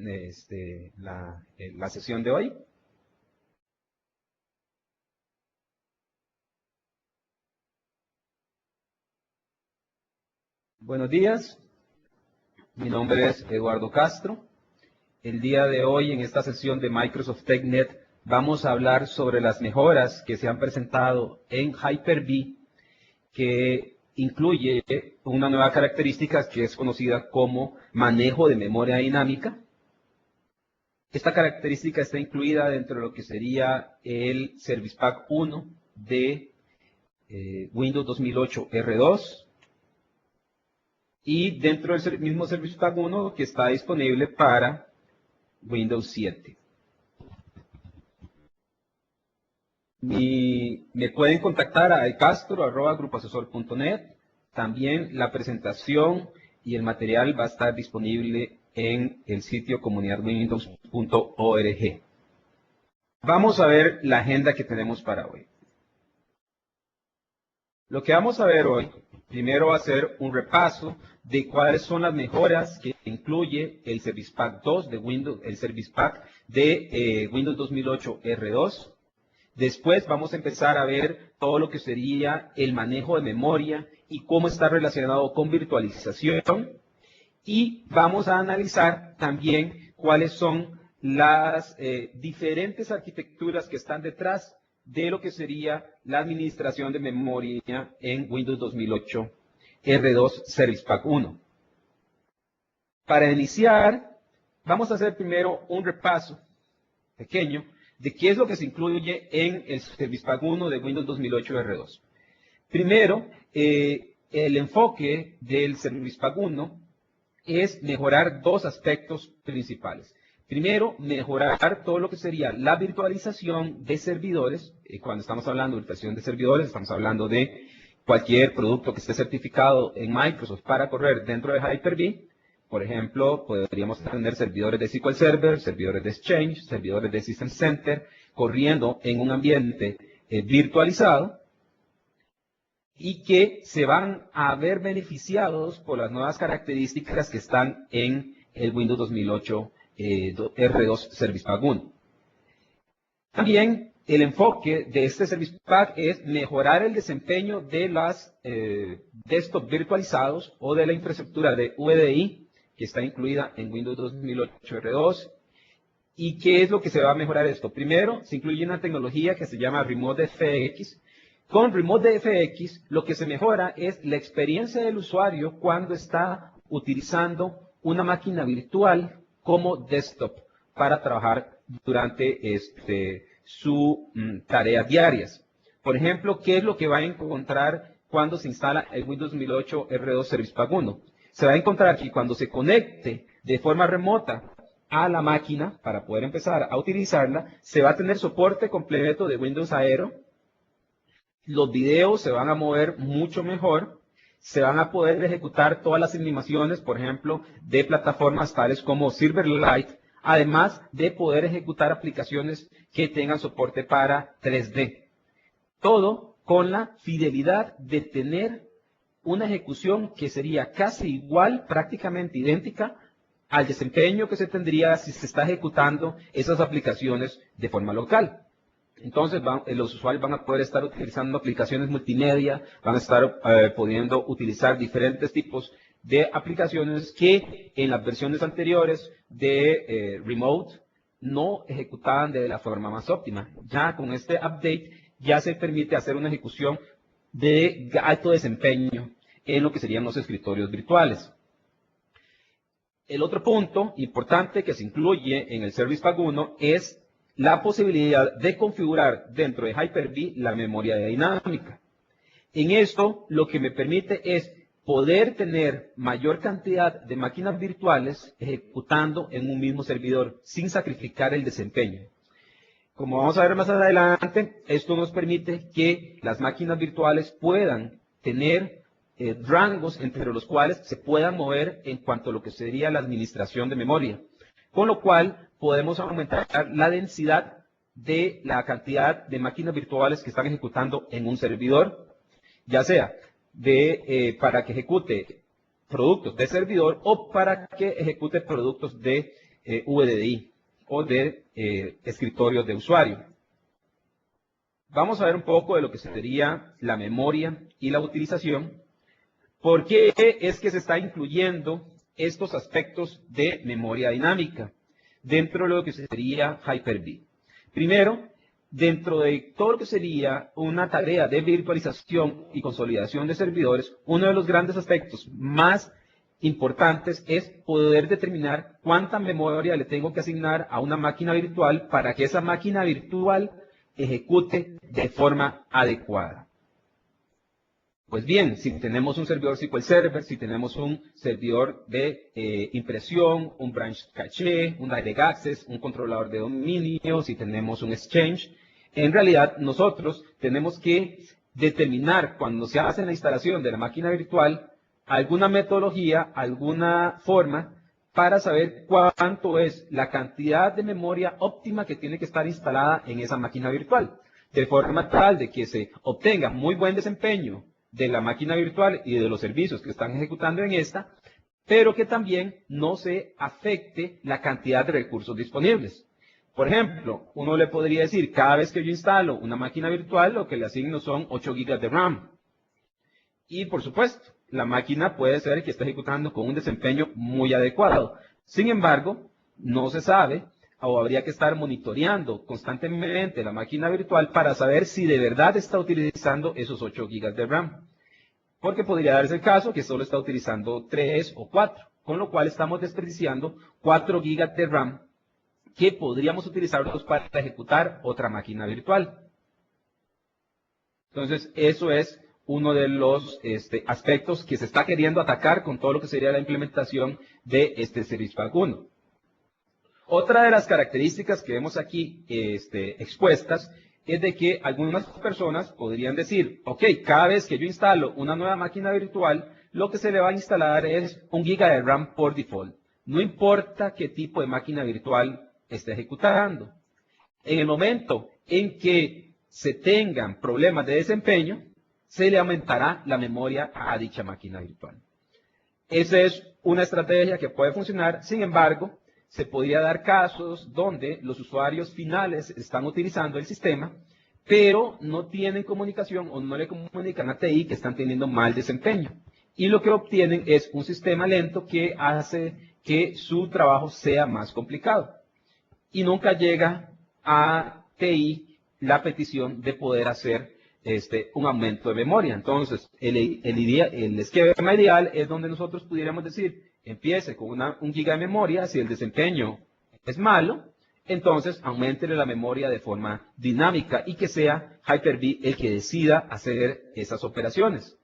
la sesión de hoy. Buenos días, mi nombre es Eduardo Castro. El día de hoy en esta sesión de Microsoft TechNet vamos a hablar sobre las mejoras que se han presentado en Hyper-V, que incluye una nueva característica que es conocida como manejo de memoria dinámica. Esta característica está incluida dentro de lo que sería el Service Pack 1 de Windows 2008 R2 y dentro del mismo Service Pack 1 que está disponible para Windows 7. Me pueden contactar a ecastro@grupoasesor.net. También la presentación y el material va a estar disponible en el sitio comunidadwindows.org. Vamos a ver la agenda que tenemos para hoy. Lo que vamos a ver hoy, primero va a ser un repaso de cuáles son las mejoras que incluye el Service Pack 2 de Windows, el Service Pack de Windows 2008 R2. Después vamos a empezar a ver todo lo que sería el manejo de memoria y cómo está relacionado con virtualización. Y vamos a analizar también cuáles son las diferentes arquitecturas que están detrás de lo que sería la administración de memoria en Windows 2008 R2 Service Pack 1. Para iniciar, vamos a hacer primero un repaso pequeño de qué es lo que se incluye en el Service Pack 1 de Windows 2008 R2. Primero, el enfoque del Service Pack 1 es mejorar dos aspectos principales. Primero, mejorar todo lo que sería la virtualización de servidores. Cuando estamos hablando de virtualización de servidores, estamos hablando de cualquier producto que esté certificado en Microsoft para correr dentro de Hyper-V. Por ejemplo, podríamos tener servidores de SQL Server, servidores de Exchange, servidores de System Center, corriendo en un ambiente virtualizado y que se van a ver beneficiados por las nuevas características que están en el Windows 2008 R2 Service Pack 1. También el enfoque de este Service Pack es mejorar el desempeño de las desktop virtualizados o de la infraestructura de VDI que está incluida en Windows 2008 R2. ¿Y qué es lo que se va a mejorar esto? Primero, se incluye una tecnología que se llama Remote FX. Con Remote FX, lo que se mejora es la experiencia del usuario cuando está utilizando una máquina virtual como desktop para trabajar durante sus tareas diarias. Por ejemplo, ¿qué es lo que va a encontrar cuando se instala el Windows 2008 R2 Service Pack 1? Se va a encontrar que cuando se conecte de forma remota a la máquina para poder empezar a utilizarla, se va a tener soporte completo de Windows Aero. Los videos se van a mover mucho mejor. Se van a poder ejecutar todas las animaciones, por ejemplo, de plataformas tales como Silverlight, además de poder ejecutar aplicaciones que tengan soporte para 3D. Todo con la fidelidad de tener una ejecución que sería casi igual, prácticamente idéntica, al desempeño que se tendría si se está ejecutando esas aplicaciones de forma local. Entonces, los usuarios van a poder estar utilizando aplicaciones multimedia, van a estar pudiendo utilizar diferentes tipos de aplicaciones que en las versiones anteriores de Remote no ejecutaban de la forma más óptima. Ya con este update ya se permite hacer una ejecución de alto desempeño en lo que serían los escritorios virtuales. El otro punto importante que se incluye en el Service Pack 1 es la posibilidad de configurar dentro de Hyper-V la memoria dinámica. En esto, lo que me permite es poder tener mayor cantidad de máquinas virtuales ejecutando en un mismo servidor sin sacrificar el desempeño. Como vamos a ver más adelante, esto nos permite que las máquinas virtuales puedan tener rangos entre los cuales se puedan mover en cuanto a lo que sería la administración de memoria. Con lo cual, podemos aumentar la densidad de la cantidad de máquinas virtuales que están ejecutando en un servidor, ya sea para que ejecute productos de servidor o para que ejecute productos de VDI o de escritorio de usuario. Vamos a ver un poco de lo que sería la memoria y la utilización. ¿Por qué es que se está incluyendo estos aspectos de memoria dinámica dentro de lo que sería Hyper-V? Primero, dentro de todo lo que sería una tarea de virtualización y consolidación de servidores, uno de los grandes aspectos más importantes es poder determinar cuánta memoria le tengo que asignar a una máquina virtual para que esa máquina virtual ejecute de forma adecuada. Pues bien, si tenemos un servidor SQL Server, si tenemos un servidor de impresión, un branch caché, un direct access, un controlador de dominio, si tenemos un exchange, en realidad nosotros tenemos que determinar cuando se hace la instalación de la máquina virtual alguna metodología, alguna forma para saber cuánto es la cantidad de memoria óptima que tiene que estar instalada en esa máquina virtual, de forma tal de que se obtenga muy buen desempeño de la máquina virtual y de los servicios que están ejecutando en esta, pero que también no se afecte la cantidad de recursos disponibles. Por ejemplo, uno le podría decir, cada vez que yo instalo una máquina virtual, lo que le asigno son 8 GB de RAM. Y por supuesto, la máquina puede ser que esté ejecutando con un desempeño muy adecuado. Sin embargo, no se sabe o habría que estar monitoreando constantemente la máquina virtual para saber si de verdad está utilizando esos 8 GB de RAM. Porque podría darse el caso que solo está utilizando 3 o 4, con lo cual estamos desperdiciando 4 GB de RAM que podríamos utilizarlos para ejecutar otra máquina virtual. Entonces, eso es uno de los aspectos que se está queriendo atacar con todo lo que sería la implementación de este Service Pack 1. Otra de las características que vemos aquí expuestas es de que algunas personas podrían decir, ok, cada vez que yo instalo una nueva máquina virtual, lo que se le va a instalar es 1 GB de RAM por default. No importa qué tipo de máquina virtual esté ejecutando. En el momento en que se tengan problemas de desempeño, se le aumentará la memoria a dicha máquina virtual. Esa es una estrategia que puede funcionar, sin embargo, se podría dar casos donde los usuarios finales están utilizando el sistema, pero no tienen comunicación o no le comunican a TI que están teniendo mal desempeño. Y lo que obtienen es un sistema lento que hace que su trabajo sea más complicado. Y nunca llega a TI la petición de poder hacer un aumento de memoria. Entonces, el esquema ideal es donde nosotros pudiéramos decir, empiece con 1 GB de memoria, si el desempeño es malo, entonces auméntele la memoria de forma dinámica y que sea Hyper-V el que decida hacer esas operaciones.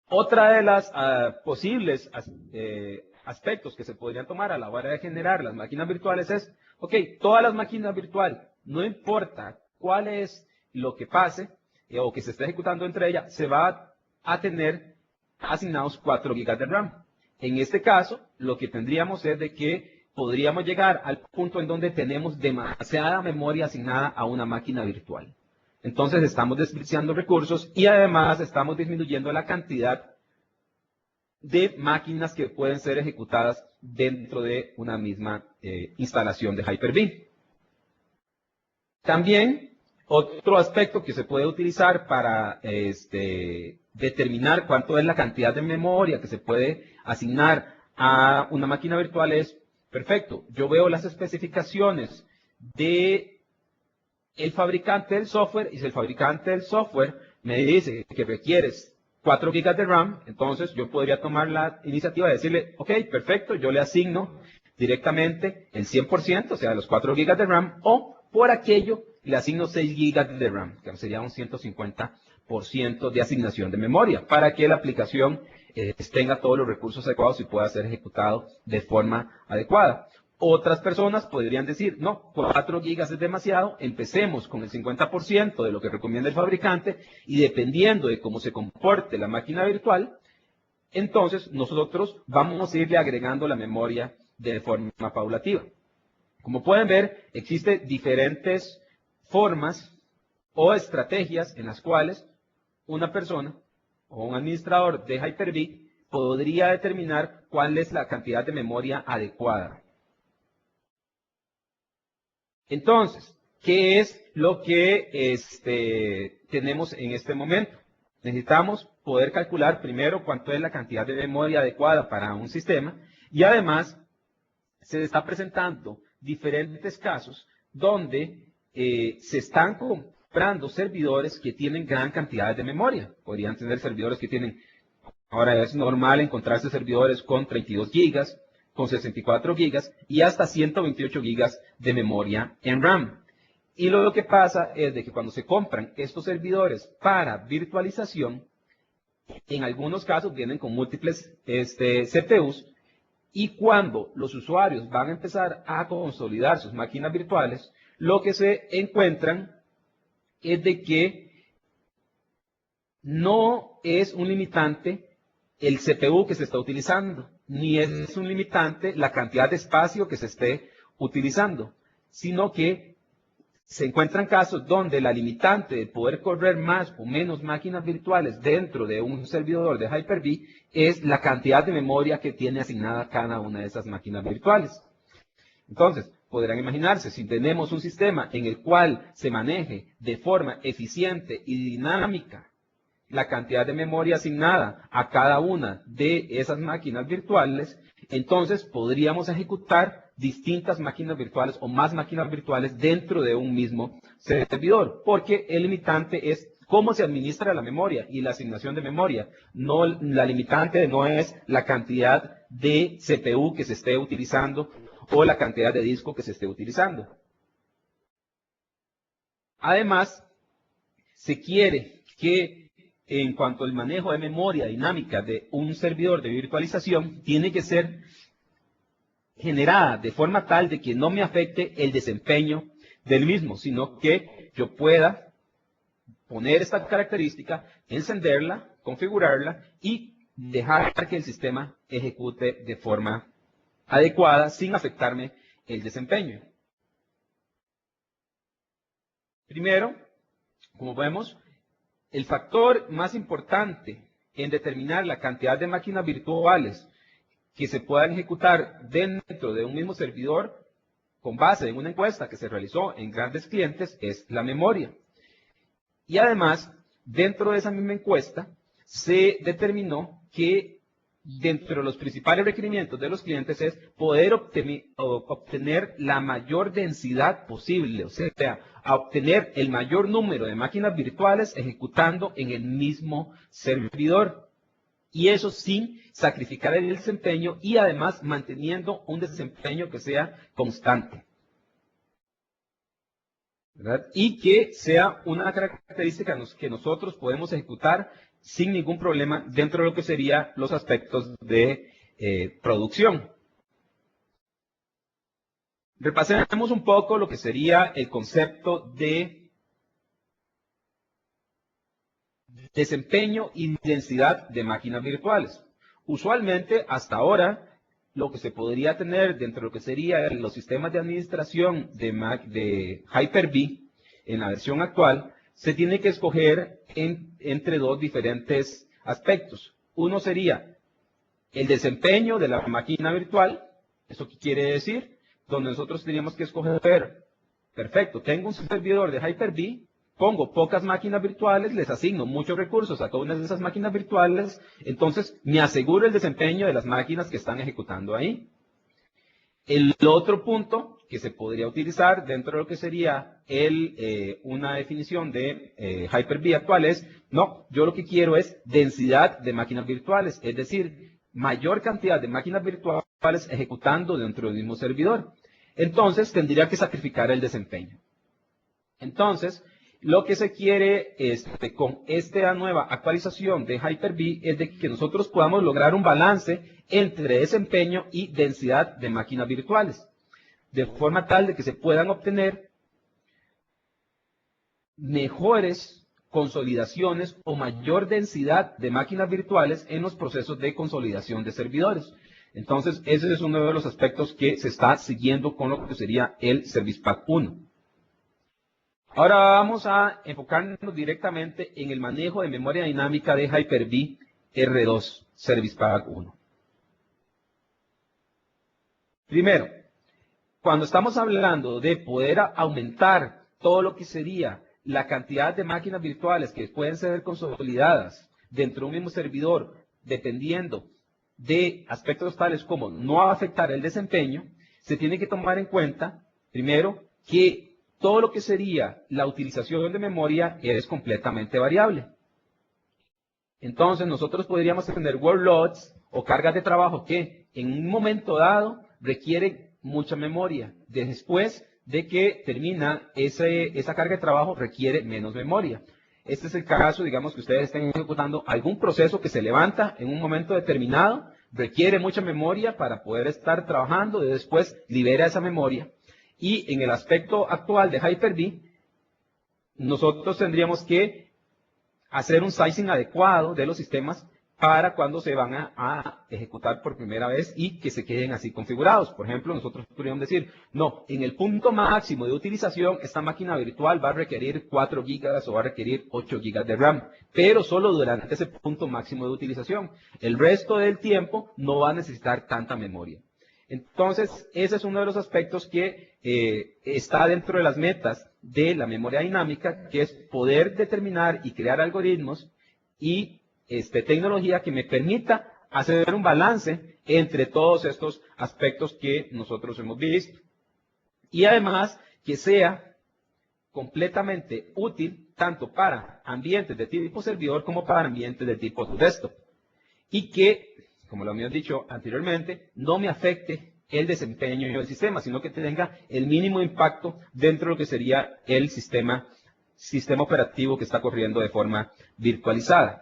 Otra de las posibles aspectos que se podrían tomar a la hora de generar las máquinas virtuales es, ok, todas las máquinas virtuales, no importa cuál es lo que pase o que se esté ejecutando entre ellas, se va a tener asignados 4 GB de RAM. En este caso, lo que tendríamos es de que podríamos llegar al punto en donde tenemos demasiada memoria asignada a una máquina virtual. Entonces estamos desperdiciando recursos y además estamos disminuyendo la cantidad de máquinas que pueden ser ejecutadas dentro de una misma instalación de Hyper-V. También, otro aspecto que se puede utilizar para determinar cuánto es la cantidad de memoria que se puede asignar a una máquina virtual es, perfecto, yo veo las especificaciones del fabricante del software y si el fabricante del software me dice que requieres 4 GB de RAM, entonces yo podría tomar la iniciativa de decirle, ok, perfecto, yo le asigno directamente el 100%, o sea, los 4 GB de RAM, o por aquello le asigno 6 GB de RAM, que sería un 150% de asignación de memoria, para que la aplicación tenga todos los recursos adecuados y pueda ser ejecutado de forma adecuada. Otras personas podrían decir, no, 4 GB es demasiado, empecemos con el 50% de lo que recomienda el fabricante y dependiendo de cómo se comporte la máquina virtual, entonces nosotros vamos a irle agregando la memoria de forma paulativa. Como pueden ver, existen diferentes formas o estrategias en las cuales una persona o un administrador de Hyper-V podría determinar cuál es la cantidad de memoria adecuada. Entonces, ¿qué es lo que tenemos en este momento? Necesitamos poder calcular primero cuánto es la cantidad de memoria adecuada para un sistema y además se está presentando diferentes casos donde se están comprando servidores que tienen gran cantidad de memoria. Podrían tener servidores que tienen, ahora es normal encontrarse servidores con 32 gigas, con 64 gigas y hasta 128 gigas de memoria en RAM. Y lo que pasa es de que cuando se compran estos servidores para virtualización, en algunos casos vienen con múltiples CPUs, y cuando los usuarios van a empezar a consolidar sus máquinas virtuales, lo que se encuentran es de que no es un limitante el CPU que se está utilizando, ni es un limitante la cantidad de espacio que se esté utilizando, sino que se encuentran casos donde la limitante de poder correr más o menos máquinas virtuales dentro de un servidor de Hyper-V es la cantidad de memoria que tiene asignada cada una de esas máquinas virtuales. Entonces, podrán imaginarse, si tenemos un sistema en el cual se maneje de forma eficiente y dinámica la cantidad de memoria asignada a cada una de esas máquinas virtuales, entonces podríamos ejecutar distintas máquinas virtuales o más máquinas virtuales dentro de un mismo servidor, porque el limitante es cómo se administra la memoria y la asignación de memoria. No, la limitante no es la cantidad de CPU que se esté utilizando o la cantidad de disco que se esté utilizando. Además, se quiere que en cuanto al manejo de memoria dinámica de un servidor de virtualización, tiene que ser generada de forma tal de que no me afecte el desempeño del mismo, sino que yo pueda poner esta característica, encenderla, configurarla y dejar que el sistema ejecute de forma adecuada sin afectarme el desempeño. Primero, como vemos, el factor más importante en determinar la cantidad de máquinas virtuales que se puedan ejecutar dentro de un mismo servidor con base en una encuesta que se realizó en grandes clientes es la memoria. Y además, dentro de esa misma encuesta, se determinó que dentro de los principales requerimientos de los clientes es poder obtener la mayor densidad posible, o sea, a obtener el mayor número de máquinas virtuales ejecutando en el mismo servidor. Y eso sin sacrificar el desempeño y además manteniendo un desempeño que sea constante, ¿verdad? Y que sea una característica que nosotros podemos ejecutar sin ningún problema dentro de lo que serían los aspectos de producción. Repasemos un poco lo que sería el concepto de desempeño y densidad de máquinas virtuales. Usualmente, hasta ahora, lo que se podría tener dentro de lo que serían los sistemas de administración de Hyper-V en la versión actual, se tiene que escoger entre dos diferentes aspectos. Uno sería el desempeño de la máquina virtual. ¿Eso qué quiere decir? Donde nosotros teníamos que escoger, perfecto, tengo un servidor de Hyper-V, pongo pocas máquinas virtuales, les asigno muchos recursos a cada una de esas máquinas virtuales, entonces me aseguro el desempeño de las máquinas que están ejecutando ahí. El otro punto que se podría utilizar dentro de lo que sería una definición de Hyper-V actual es, no, yo lo que quiero es densidad de máquinas virtuales, es decir, mayor cantidad de máquinas virtuales ejecutando dentro del mismo servidor. Entonces, tendría que sacrificar el desempeño. Entonces, lo que se quiere con esta nueva actualización de Hyper-V es de que nosotros podamos lograr un balance entre desempeño y densidad de máquinas virtuales, de forma tal de que se puedan obtener mejores consolidaciones o mayor densidad de máquinas virtuales en los procesos de consolidación de servidores. Entonces, ese es uno de los aspectos que se está siguiendo con lo que sería el Service Pack 1. Ahora vamos a enfocarnos directamente en el manejo de memoria dinámica de Hyper-V R2 Service Pack 1. Primero, Cuando estamos hablando de poder aumentar todo lo que sería la cantidad de máquinas virtuales que pueden ser consolidadas dentro de un mismo servidor, dependiendo de aspectos tales como no afectar el desempeño, se tiene que tomar en cuenta, primero, que todo lo que sería la utilización de memoria es completamente variable. Entonces, nosotros podríamos tener workloads o cargas de trabajo que en un momento dado requieren mucha memoria. Después de que termina esa carga de trabajo, requiere menos memoria. Este es el caso, digamos, que ustedes estén ejecutando algún proceso que se levanta en un momento determinado, requiere mucha memoria para poder estar trabajando y después libera esa memoria. Y en el aspecto actual de Hyper-V, nosotros tendríamos que hacer un sizing adecuado de los sistemas para cuando se van a ejecutar por primera vez y que se queden así configurados. Por ejemplo, nosotros podríamos decir, no, en el punto máximo de utilización, esta máquina virtual va a requerir 4 gigas o va a requerir 8 gigas de RAM, pero solo durante ese punto máximo de utilización. El resto del tiempo no va a necesitar tanta memoria. Entonces, ese es uno de los aspectos que está dentro de las metas de la memoria dinámica, que es poder determinar y crear algoritmos y tecnología que me permita hacer un balance entre todos estos aspectos que nosotros hemos visto. Y además, que sea completamente útil tanto para ambientes de tipo servidor como para ambientes de tipo desktop. Y que, como lo habíamos dicho anteriormente, no me afecte el desempeño del sistema, sino que tenga el mínimo impacto dentro de lo que sería el sistema operativo que está corriendo de forma virtualizada.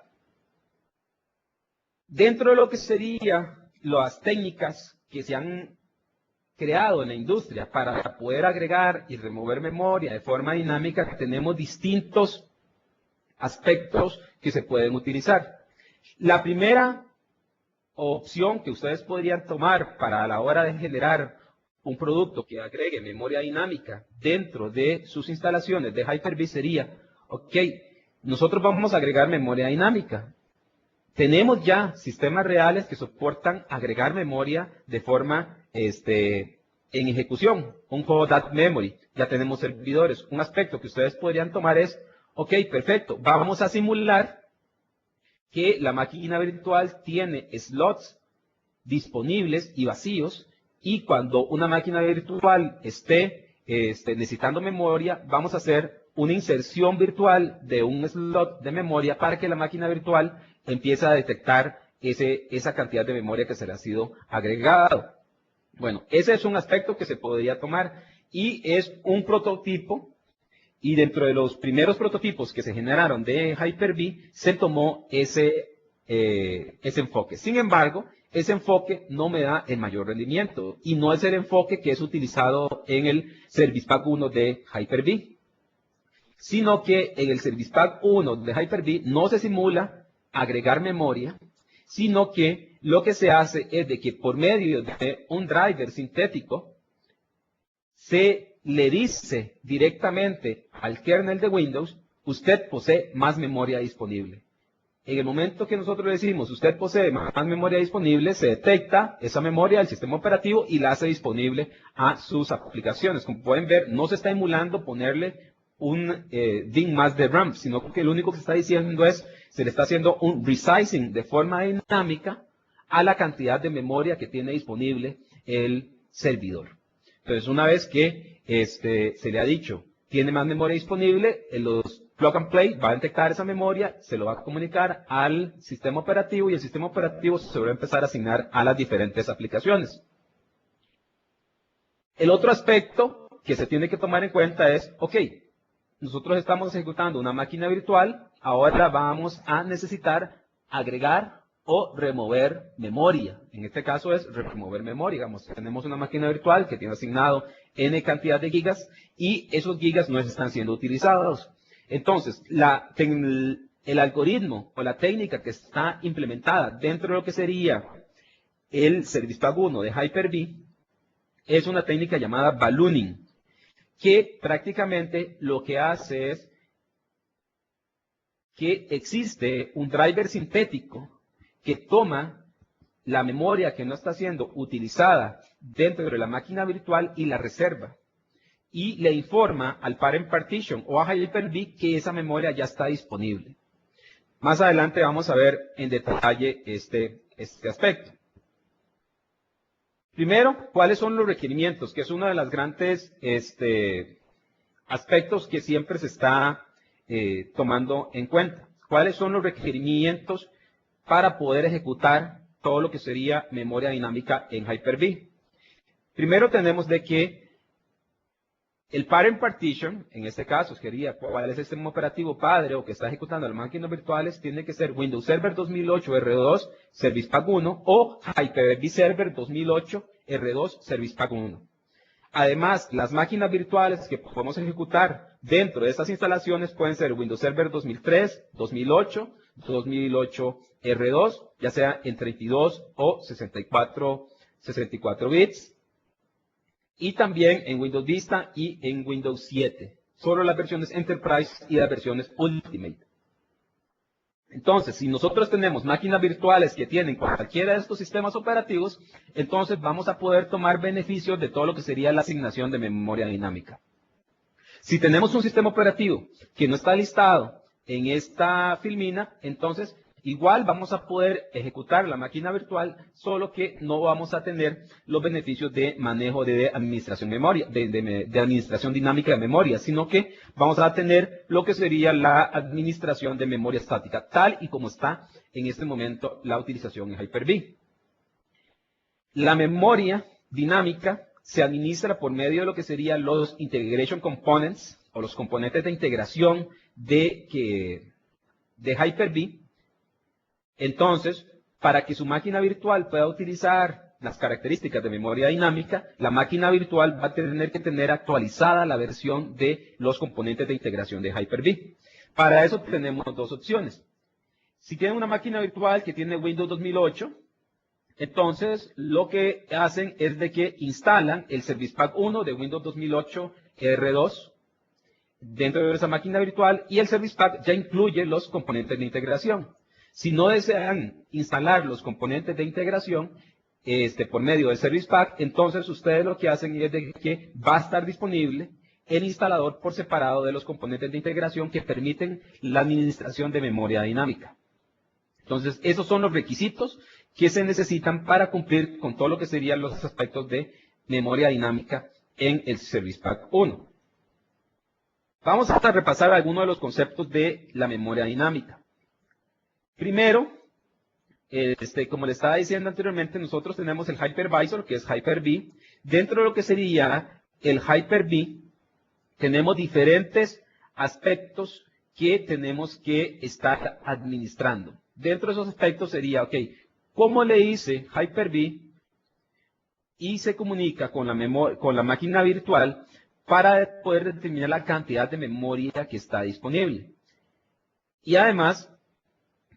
Dentro de lo que serían las técnicas que se han creado en la industria para poder agregar y remover memoria de forma dinámica, tenemos distintos aspectos que se pueden utilizar. La primera opción que ustedes podrían tomar para la hora de generar un producto que agregue memoria dinámica dentro de sus instalaciones de Hyper-V sería, ok, nosotros vamos a agregar memoria dinámica. Tenemos ya sistemas reales que soportan agregar memoria de forma en ejecución, un Codat Memory. Ya tenemos servidores. Un aspecto que ustedes podrían tomar es, ok, perfecto, vamos a simular que la máquina virtual tiene slots disponibles y vacíos, y cuando una máquina virtual esté necesitando memoria, vamos a hacer una inserción virtual de un slot de memoria para que la máquina virtual empiece a detectar esa cantidad de memoria que se le ha sido agregado. Bueno, ese es un aspecto que se podría tomar y es un prototipo. Y dentro de los primeros prototipos que se generaron de Hyper-V, se tomó ese enfoque. Sin embargo, ese enfoque no me da el mayor rendimiento y no es el enfoque que es utilizado en el Service Pack 1 de Hyper-V, sino que en el Service Pack 1 de Hyper-V no se simula agregar memoria, sino que lo que se hace es de que por medio de un driver sintético se le dice directamente al kernel de Windows, usted posee más memoria disponible. En el momento que nosotros le decimos, usted posee más memoria disponible, se detecta esa memoria del sistema operativo y la hace disponible a sus aplicaciones. Como pueden ver, no se está emulando ponerle un DIN más de RAM, sino que lo único que se está diciendo es, se le está haciendo un resizing de forma dinámica a la cantidad de memoria que tiene disponible el servidor. Entonces, una vez que se le ha dicho, tiene más memoria disponible, los plug and play va a detectar esa memoria, se lo va a comunicar al sistema operativo y el sistema operativo se va a empezar a asignar a las diferentes aplicaciones. El otro aspecto que se tiene que tomar en cuenta es, ok, nosotros estamos ejecutando una máquina virtual, ahora vamos a necesitar agregar o remover memoria. En este caso es remover memoria. Digamos, tenemos una máquina virtual que tiene asignado n cantidad de gigas y esos gigas no están siendo utilizados. Entonces, el algoritmo o la técnica que está implementada dentro de lo que sería el Service Pack 1 de Hyper-V es una técnica llamada ballooning, que prácticamente lo que hace es que existe un driver sintético que toma la memoria que no está siendo utilizada dentro de la máquina virtual y la reserva. Y le informa al Parent Partition o a Hyper-V que esa memoria ya está disponible. Más adelante vamos a ver en detalle este aspecto. Primero, ¿cuáles son los requerimientos? Que es uno de los grandes aspectos que siempre se está tomando en cuenta. ¿Cuáles son los requerimientos para poder ejecutar todo lo que sería memoria dinámica en Hyper-V? Primero tenemos de que el Parent Partition, en este caso sería cuál es el sistema operativo padre o que está ejecutando las máquinas virtuales, tiene que ser Windows Server 2008 R2 Service Pack 1 o Hyper-V Server 2008 R2 Service Pack 1. Además, las máquinas virtuales que podemos ejecutar dentro de estas instalaciones pueden ser Windows Server 2003, 2008, 2008 R2, ya sea en 32 o 64 bits. Y también en Windows Vista y en Windows 7. Solo las versiones Enterprise y las versiones Ultimate. Entonces, si nosotros tenemos máquinas virtuales que tienen cualquiera de estos sistemas operativos, entonces vamos a poder tomar beneficios de todo lo que sería la asignación de memoria dinámica. Si tenemos un sistema operativo que no está listado en esta filmina, entonces igual vamos a poder ejecutar la máquina virtual, solo que no vamos a tener los beneficios de manejo de administración memoria, de administración dinámica de memoria, sino que vamos a tener lo que sería la administración de memoria estática, tal y como está en este momento la utilización en Hyper-V. La memoria dinámica se administra por medio de lo que serían los Integration Components, o los componentes de integración de Hyper-V. Entonces, para que su máquina virtual pueda utilizar las características de memoria dinámica, la máquina virtual va a tener que tener actualizada la versión de los componentes de integración de Hyper-V. Para eso tenemos dos opciones. Si tienen una máquina virtual que tiene Windows 2008, entonces lo que hacen es de que instalan el Service Pack 1 de Windows 2008 R2 dentro de esa máquina virtual y el Service Pack ya incluye los componentes de integración. Si no desean instalar los componentes de integración por medio del Service Pack, entonces ustedes lo que hacen es de que va a estar disponible el instalador por separado de los componentes de integración que permiten la administración de memoria dinámica. Entonces, esos son los requisitos que se necesitan para cumplir con todo lo que serían los aspectos de memoria dinámica en el Service Pack 1. Vamos a repasar algunos de los conceptos de la memoria dinámica. Primero, como le estaba diciendo anteriormente, nosotros tenemos el Hypervisor, que es Hyper-V. Dentro de lo que sería el Hyper-V, tenemos diferentes aspectos que tenemos que estar administrando. Dentro de esos aspectos sería, ok, ¿cómo le dice Hyper-V y se comunica con la máquina virtual para poder determinar la cantidad de memoria que está disponible? Y además,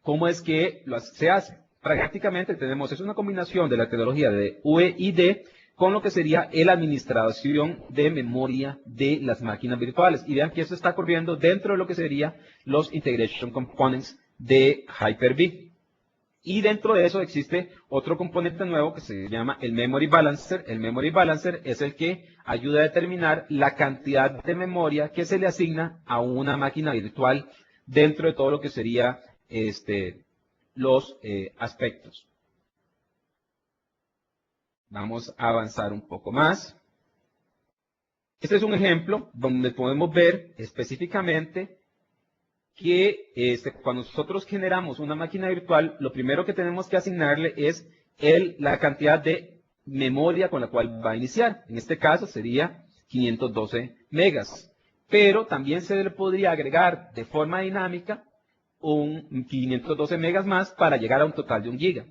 ¿cómo es que se hace? Prácticamente tenemos, es una combinación de la tecnología de UEID con lo que sería la administración de memoria de las máquinas virtuales. Y vean que esto está corriendo dentro de lo que sería los Integration Components de Hyper-V. Y dentro de eso existe otro componente nuevo que se llama el Memory Balancer. El Memory Balancer es el que ayuda a determinar la cantidad de memoria que se le asigna a una máquina virtual dentro de todo lo que sería los aspectos. Vamos a avanzar un poco más. Este es un ejemplo donde podemos ver específicamente que cuando nosotros generamos una máquina virtual, lo primero que tenemos que asignarle es la cantidad de memoria con la cual va a iniciar. En este caso sería 512 megas. Pero también se le podría agregar de forma dinámica un 512 megas más para llegar a un total de 1 giga.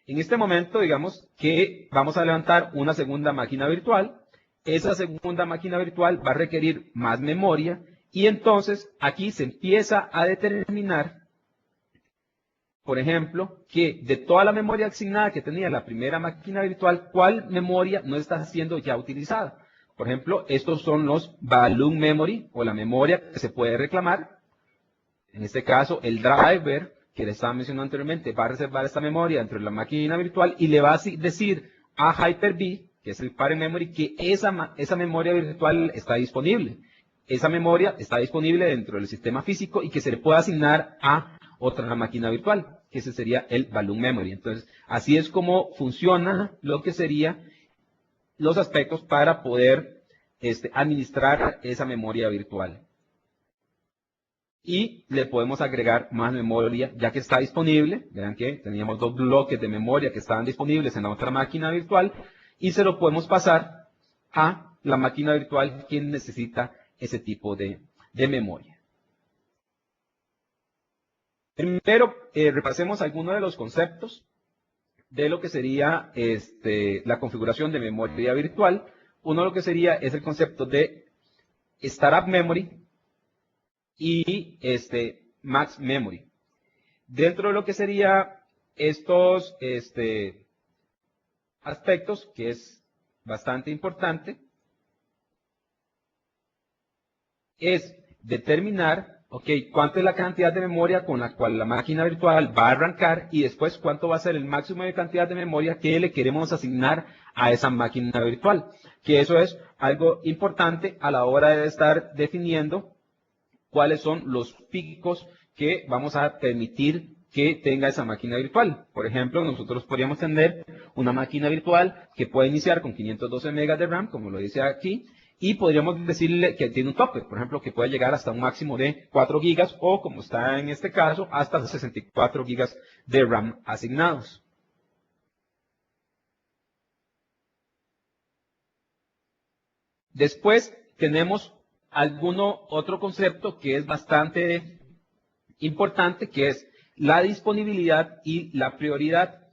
En este momento, digamos que vamos a levantar una segunda máquina virtual. Esa segunda máquina virtual va a requerir más memoria y entonces aquí se empieza a determinar, por ejemplo, que de toda la memoria asignada que tenía la primera máquina virtual, ¿cuál memoria no está siendo ya utilizada? Por ejemplo, estos son los balloon memory o la memoria que se puede reclamar. En este caso, el driver que le estaba mencionando anteriormente, va a reservar esta memoria dentro de la máquina virtual y le va a decir a Hyper-V, que es el parent memory, que esa memoria virtual está disponible. Esa memoria está disponible dentro del sistema físico y que se le puede asignar a otra máquina virtual, que ese sería el balloon memory. Entonces, así es como funciona lo que sería los aspectos para poder administrar esa memoria virtual. Y le podemos agregar más memoria ya que está disponible. Vean que teníamos 2 bloques de memoria que estaban disponibles en la otra máquina virtual y se lo podemos pasar a la máquina virtual que necesita ese tipo de memoria. Primero, repasemos algunos de los conceptos de lo que sería la configuración de memoria virtual. Uno de lo que sería es el concepto de startup memory y max memory. Dentro de lo que sería estos aspectos, que es bastante importante, es determinar, cuánto es la cantidad de memoria con la cual la máquina virtual va a arrancar y después cuánto va a ser el máximo de cantidad de memoria que le queremos asignar a esa máquina virtual. Que eso es algo importante a la hora de estar definiendo cuáles son los picos que vamos a permitir que tenga esa máquina virtual. Por ejemplo, nosotros podríamos tener una máquina virtual que puede iniciar con 512 megas de RAM, como lo dice aquí, y podríamos decirle que tiene un tope, por ejemplo, que puede llegar hasta un máximo de 4 gigas o, como está en este caso, hasta 64 gigas de RAM asignados. Después tenemos otro concepto que es bastante importante, que es la disponibilidad y la prioridad.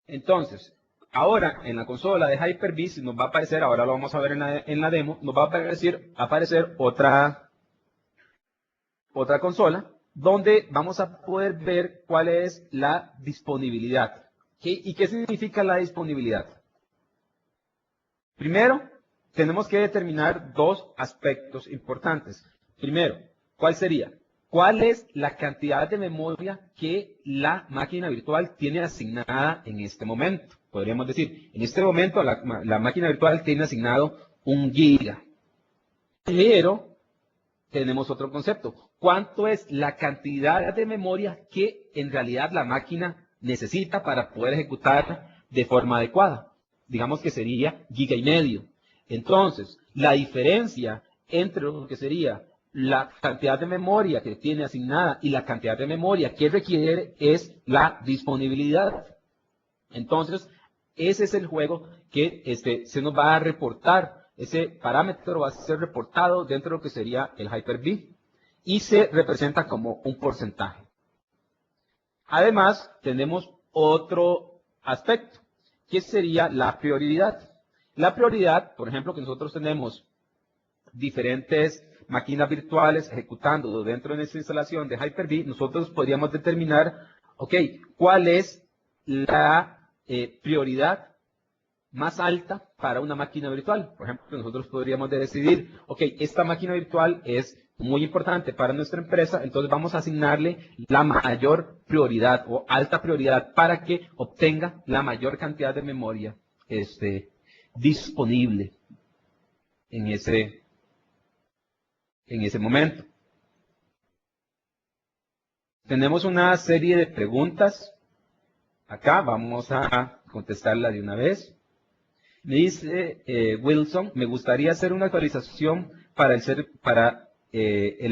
Entonces, ahora en la consola de Hyper-V nos va a aparecer, ahora lo vamos a ver en la demo, nos va a aparecer otra consola donde vamos a poder ver cuál es la disponibilidad. ¿Y qué significa la disponibilidad? Primero, tenemos que determinar 2 aspectos importantes. Primero, ¿cuál sería? ¿Cuál es la cantidad de memoria que la máquina virtual tiene asignada en este momento? Podríamos decir, en este momento la máquina virtual tiene asignado 1 giga. Pero tenemos otro concepto. ¿Cuánto es la cantidad de memoria que en realidad la máquina necesita para poder ejecutar de forma adecuada? Digamos que sería 1,5 gigas. Entonces, la diferencia entre lo que sería la cantidad de memoria que tiene asignada y la cantidad de memoria que requiere es la disponibilidad. Entonces, ese es el juego que se nos va a reportar. Ese parámetro va a ser reportado dentro de lo que sería el Hyper-V y se representa como un porcentaje. Además, tenemos otro aspecto, que sería la prioridad. La prioridad, por ejemplo, que nosotros tenemos diferentes máquinas virtuales ejecutando dentro de nuestra instalación de Hyper-V, nosotros podríamos determinar, cuál es la prioridad más alta para una máquina virtual. Por ejemplo, nosotros podríamos decidir, esta máquina virtual es muy importante para nuestra empresa, entonces vamos a asignarle la mayor prioridad o alta prioridad para que obtenga la mayor cantidad de memoria disponible en ese momento. Tenemos una serie de preguntas. Acá vamos a contestarla de una vez. Me dice Wilson, me gustaría hacer una actualización para el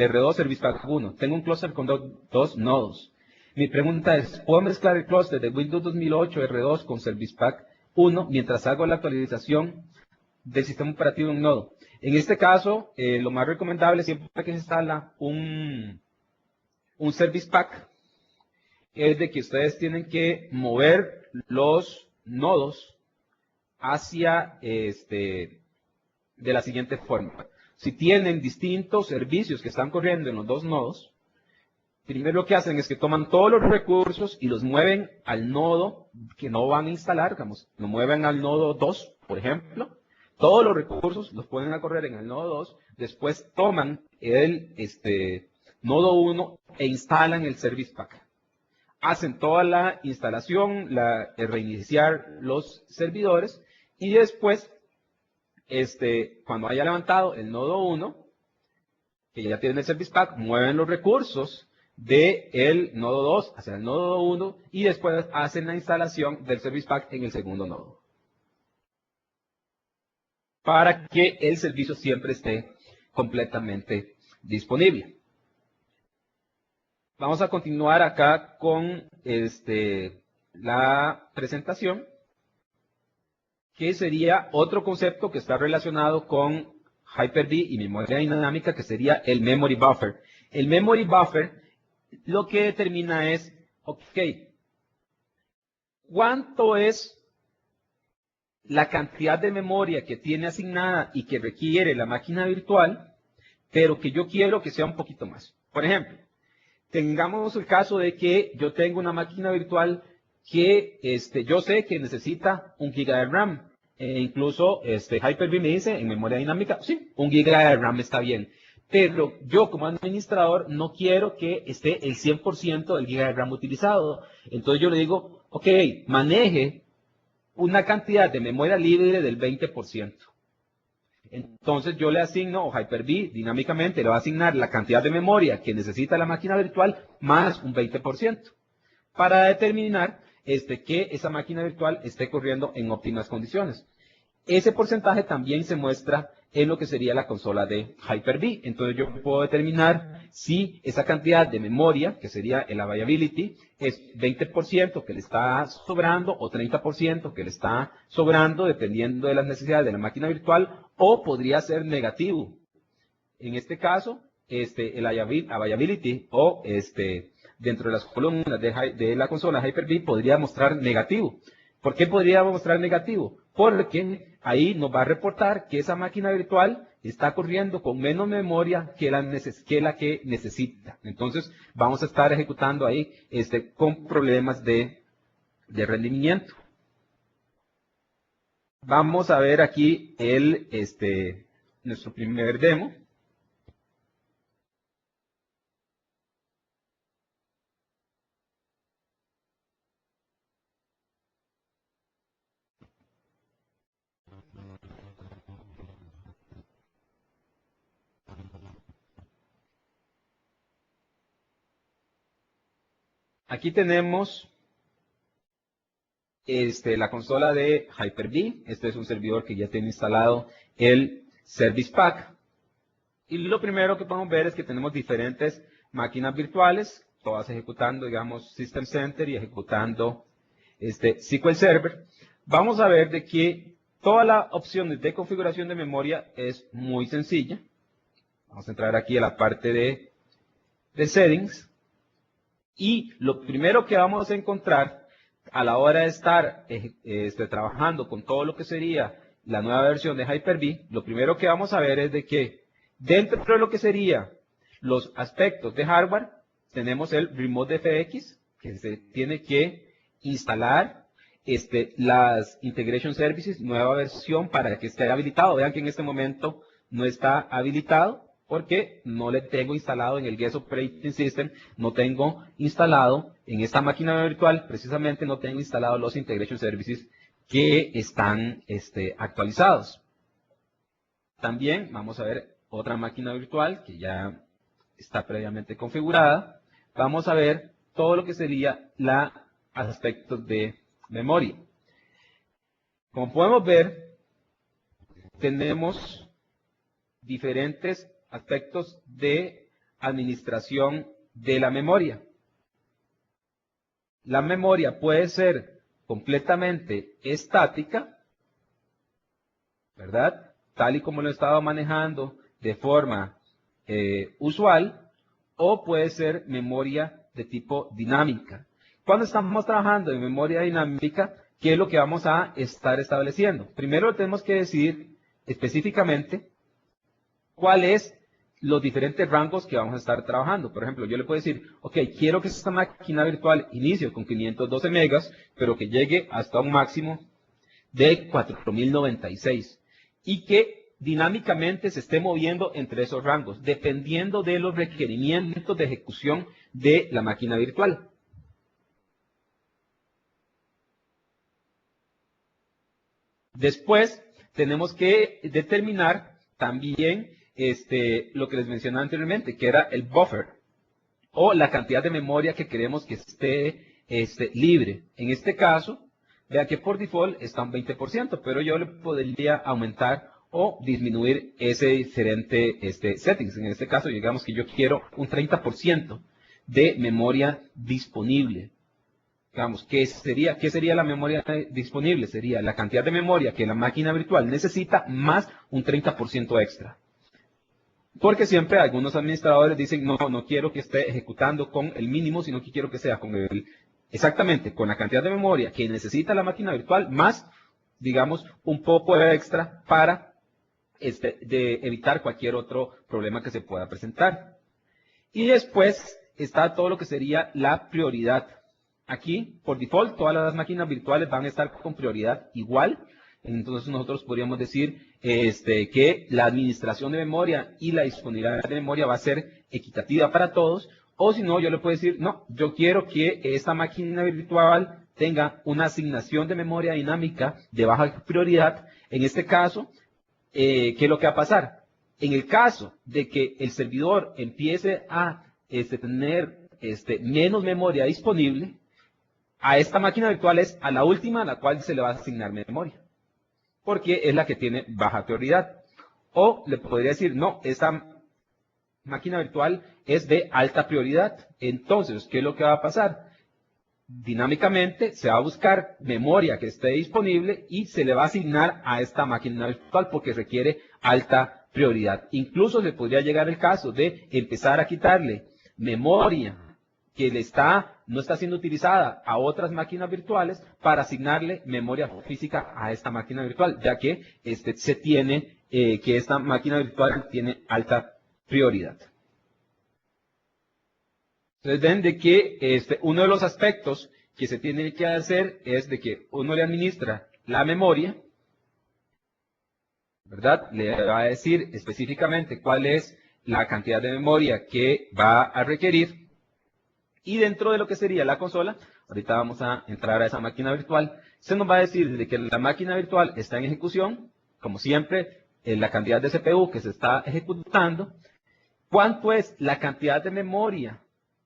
R2 Service Pack 1. Tengo un clúster con 2 nodos. Mi pregunta es, ¿puedo mezclar el clúster de Windows 2008 R2 con Service Pack 1 mientras hago la actualización del sistema operativo en un nodo? En este caso, lo más recomendable siempre que se instala un Service Pack es de que ustedes tienen que mover los nodos hacia de la siguiente forma. Si tienen distintos servicios que están corriendo en los 2 nodos, primero lo que hacen es que toman todos los recursos y los mueven al nodo que no van a instalar, digamos, lo mueven al nodo 2, por ejemplo. Todos los recursos los ponen a correr en el nodo 2, después toman nodo 1 e instalan el Service Pack. Hacen toda la instalación, reiniciar los servidores y después, cuando haya levantado el nodo 1, que ya tiene el Service Pack, mueven los recursos del nodo 2 hacia el nodo 1 y después hacen la instalación del Service Pack en el segundo nodo, para que el servicio siempre esté completamente disponible. Vamos a continuar acá con la presentación, que sería otro concepto que está relacionado con Hyper-V y memoria dinámica, que sería el Memory Buffer. El Memory Buffer lo que determina es, ok, ¿cuánto es la cantidad de memoria que tiene asignada y que requiere la máquina virtual, pero que yo quiero que sea un poquito más? Por ejemplo, tengamos el caso de que yo tengo una máquina virtual que yo sé que necesita 1 GB de RAM. Incluso Hyper-V me dice en memoria dinámica, sí, 1 GB de RAM está bien. Pero yo como administrador no quiero que esté el 100% del GB de RAM utilizado. Entonces yo le digo, ok, maneje una cantidad de memoria libre del 20%. Entonces yo le asigno, o Hyper-V dinámicamente le va a asignar la cantidad de memoria que necesita la máquina virtual más un 20%, para determinar que esa máquina virtual esté corriendo en óptimas condiciones. Ese porcentaje también se muestra en lo que sería la consola de Hyper-V. Entonces yo puedo determinar si esa cantidad de memoria, que sería el availability, es 20% que le está sobrando o 30% que le está sobrando, dependiendo de las necesidades de la máquina virtual, o podría ser negativo. En este caso, el availability o dentro de las columnas de la consola Hyper-V podría mostrar negativo. ¿Por qué podría mostrar negativo? Porque ahí nos va a reportar que esa máquina virtual está corriendo con menos memoria que la que necesita. Entonces, vamos a estar ejecutando ahí con problemas de rendimiento. Vamos a ver aquí nuestro primer demo. Aquí tenemos la consola de Hyper-V. Este es un servidor que ya tiene instalado el Service Pack. Y lo primero que podemos ver es que tenemos diferentes máquinas virtuales, todas ejecutando, digamos, System Center y ejecutando SQL Server. Vamos a ver de que todas las opciones de configuración de memoria es muy sencilla. Vamos a entrar aquí a la parte de Settings. Y lo primero que vamos a encontrar a la hora de estar trabajando con todo lo que sería la nueva versión de Hyper-V, lo primero que vamos a ver es de que dentro de lo que sería los aspectos de hardware, tenemos el Remote FX, que se tiene que instalar las Integration Services, nueva versión para que esté habilitado. Vean que en este momento no está habilitado, porque no le tengo instalado en el Guest Operating System, no tengo instalado en esta máquina virtual, precisamente no tengo instalado los Integration Services que están actualizados. También vamos a ver otra máquina virtual que ya está previamente configurada. Vamos a ver todo lo que sería los aspectos de memoria. Como podemos ver, tenemos diferentes aspectos de administración de la memoria. La memoria puede ser completamente estática, ¿verdad? Tal y como lo he estado manejando de forma usual, o puede ser memoria de tipo dinámica. Cuando estamos trabajando en memoria dinámica, ¿qué es lo que vamos a estar estableciendo? Primero tenemos que decidir específicamente cuáles los diferentes rangos que vamos a estar trabajando. Por ejemplo, yo le puedo decir, ok, quiero que esta máquina virtual inicie con 512 megas, pero que llegue hasta un máximo de 4096. Y que dinámicamente se esté moviendo entre esos rangos, dependiendo de los requerimientos de ejecución de la máquina virtual. Después, tenemos que determinar también lo que les mencioné anteriormente, que era el buffer, o la cantidad de memoria que queremos que esté libre. En este caso, vea que por default está un 20%, pero yo le podría aumentar o disminuir ese diferente settings. En este caso, digamos que yo quiero un 30% de memoria disponible. Digamos, ¿qué sería la memoria disponible? Sería la cantidad de memoria que la máquina virtual necesita más un 30% extra. Porque siempre algunos administradores dicen, no quiero que esté ejecutando con el mínimo, sino que quiero que sea con exactamente con la cantidad de memoria que necesita la máquina virtual, más, digamos, un poco extra para de evitar cualquier otro problema que se pueda presentar. Y después está todo lo que sería la prioridad. Aquí, por default, todas las máquinas virtuales van a estar con prioridad igual. Entonces nosotros podríamos decir que la administración de memoria y la disponibilidad de memoria va a ser equitativa para todos. O si no, yo le puedo decir, no, yo quiero que esta máquina virtual tenga una asignación de memoria dinámica de baja prioridad. En este caso, ¿qué es lo que va a pasar? En el caso de que el servidor empiece a tener menos memoria disponible, a esta máquina virtual es a la última a la cual se le va a asignar memoria, porque es la que tiene baja prioridad. O le podría decir, no, esta máquina virtual es de alta prioridad. Entonces, ¿qué es lo que va a pasar? Dinámicamente se va a buscar memoria que esté disponible y se le va a asignar a esta máquina virtual porque requiere alta prioridad. Incluso se podría llegar el caso de empezar a quitarle memoria que no está siendo utilizada a otras máquinas virtuales para asignarle memoria física a esta máquina virtual, ya que se tiene que esta máquina virtual tiene alta prioridad. Entonces ven de que uno de los aspectos que se tiene que hacer es de que uno le administra la memoria, ¿verdad? Le va a decir específicamente cuál es la cantidad de memoria que va a requerir. Y dentro de lo que sería la consola, ahorita vamos a entrar a esa máquina virtual, se nos va a decir de que la máquina virtual está en ejecución, como siempre, la cantidad de CPU que se está ejecutando, cuánto es la cantidad de memoria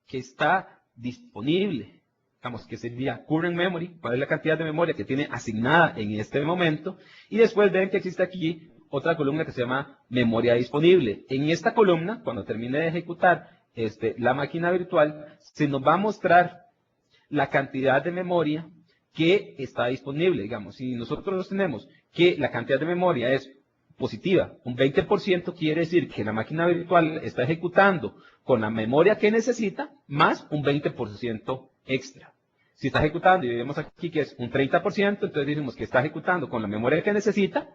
que está disponible, digamos que sería current memory, cuál es la cantidad de memoria que tiene asignada en este momento, y después ven que existe aquí otra columna que se llama memoria disponible. En esta columna, cuando termine de ejecutar la máquina virtual, se nos va a mostrar la cantidad de memoria que está disponible. Digamos, si nosotros tenemos que la cantidad de memoria es positiva, un 20%, quiere decir que la máquina virtual está ejecutando con la memoria que necesita más un 20% extra. Si está ejecutando, y vemos aquí que es un 30%, entonces decimos que está ejecutando con la memoria que necesita,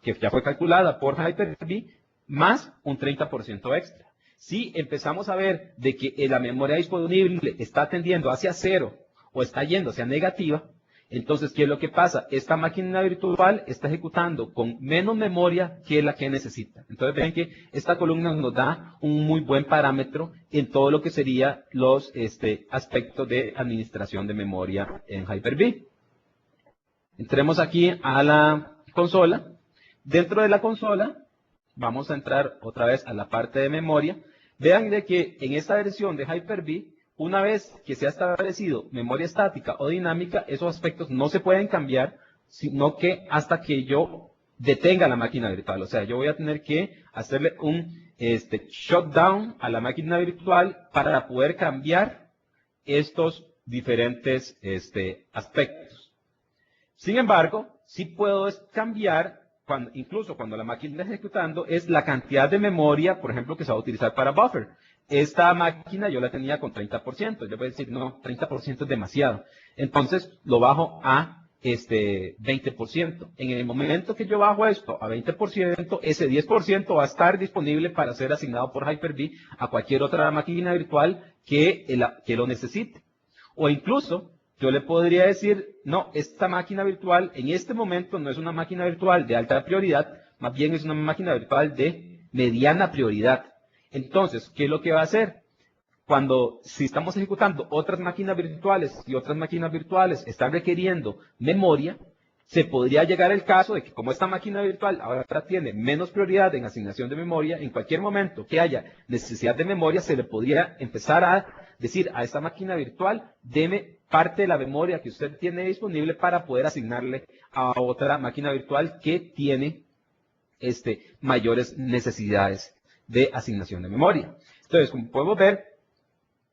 que ya fue calculada por Hyper-V, más un 30% extra. Si empezamos a ver de que la memoria disponible está tendiendo hacia cero o está yendo hacia negativa, entonces, ¿qué es lo que pasa? Esta máquina virtual está ejecutando con menos memoria que la que necesita. Entonces, ven que esta columna nos da un muy buen parámetro en todo lo que sería los aspectos de administración de memoria en Hyper-V. Entremos aquí a la consola. Dentro de la consola, vamos a entrar otra vez a la parte de memoria. Vean de que en esta versión de Hyper-V, una vez que se ha establecido memoria estática o dinámica, esos aspectos no se pueden cambiar, sino que hasta que yo detenga la máquina virtual. O sea, yo voy a tener que hacerle un shutdown a la máquina virtual para poder cambiar estos diferentes aspectos. Sin embargo, sí puedo cambiar, incluso cuando la máquina está ejecutando, es la cantidad de memoria, por ejemplo, que se va a utilizar para buffer. Esta máquina yo la tenía con 30%. Yo voy a decir, no, 30% es demasiado. Entonces, lo bajo a 20%. En el momento que yo bajo esto a 20%, ese 10% va a estar disponible para ser asignado por Hyper-V a cualquier otra máquina virtual que lo necesite. O incluso, yo le podría decir, no, esta máquina virtual en este momento no es una máquina virtual de alta prioridad, más bien es una máquina virtual de mediana prioridad. Entonces, ¿qué es lo que va a hacer? Si estamos ejecutando otras máquinas virtuales y otras máquinas virtuales están requiriendo memoria, se podría llegar el caso de que como esta máquina virtual ahora tiene menos prioridad en asignación de memoria, en cualquier momento que haya necesidad de memoria, se le podría empezar a decir a esta máquina virtual, deme parte de la memoria que usted tiene disponible para poder asignarle a otra máquina virtual que tiene mayores necesidades de asignación de memoria. Entonces, como podemos ver,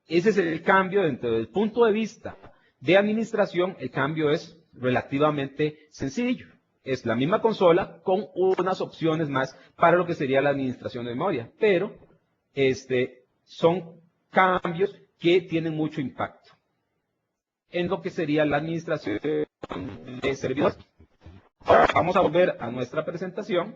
ese es el cambio dentro del punto de vista de administración. El cambio es relativamente sencillo. Es la misma consola con unas opciones más para lo que sería la administración de memoria, pero son cambios que tienen mucho impacto en lo que sería la administración de servidores. Ahora vamos a volver a nuestra presentación.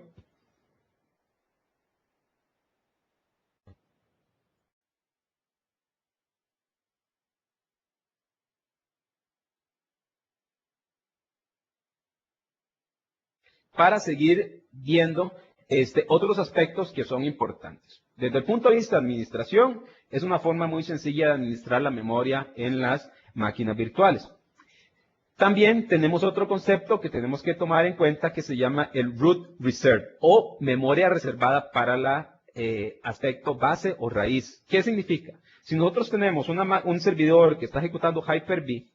Para seguir viendo otros aspectos que son importantes. Desde el punto de vista de administración, es una forma muy sencilla de administrar la memoria en las máquinas virtuales. También tenemos otro concepto que tenemos que tomar en cuenta que se llama el root reserve o memoria reservada para el aspecto base o raíz. ¿Qué significa? Si nosotros tenemos un servidor que está ejecutando Hyper-V